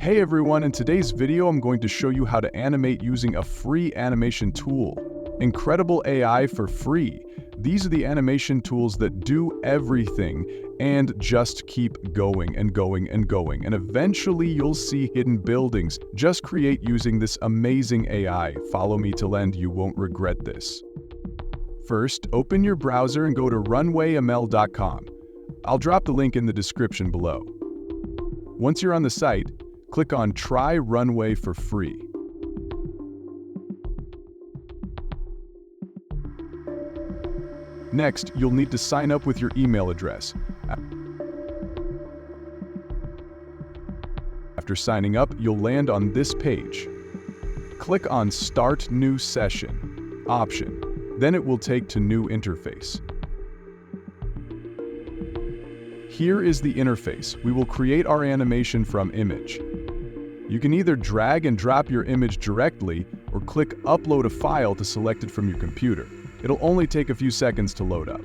Hey everyone, in today's video I'm going to show you how to animate using a free animation tool. Incredible AI for free. These are the animation tools that do everything and just keep going and going and going, and eventually you'll see hidden buildings. Just create using this amazing AI. Follow me till end, you won't regret this. First, open your browser and go to runwayml.com. I'll drop the link in the description below. Once you're on the site, click on Try Runway for free. Next, you'll need to sign up with your email address. After signing up, you'll land on this page. Click on Start New Session option. Then it will take to New Interface. Here is the interface. We will create our animation from image. You can either drag and drop your image directly or click Upload a file to select it from your computer. It'll only take a few seconds to load up.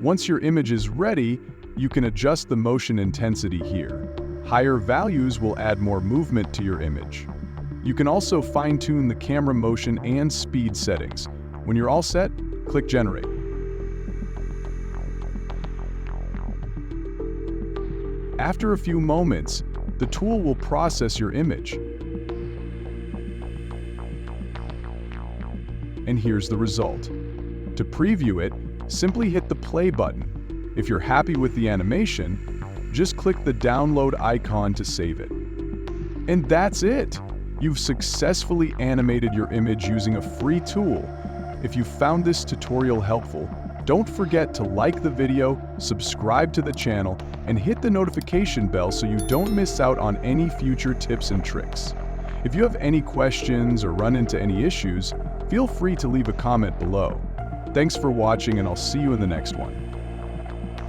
Once your image is ready, you can adjust the motion intensity here. Higher values will add more movement to your image. You can also fine-tune the camera motion and speed settings. When you're all set, click Generate. After a few moments, the tool will process your image. And here's the result. To preview it, simply hit the play button. If you're happy with the animation, just click the download icon to save it. And that's it! You've successfully animated your image using a free tool. If you found this tutorial helpful, don't forget to like the video, subscribe to the channel, and hit the notification bell so you don't miss out on any future tips and tricks. If you have any questions or run into any issues, feel free to leave a comment below. Thanks for watching, and I'll see you in the next one.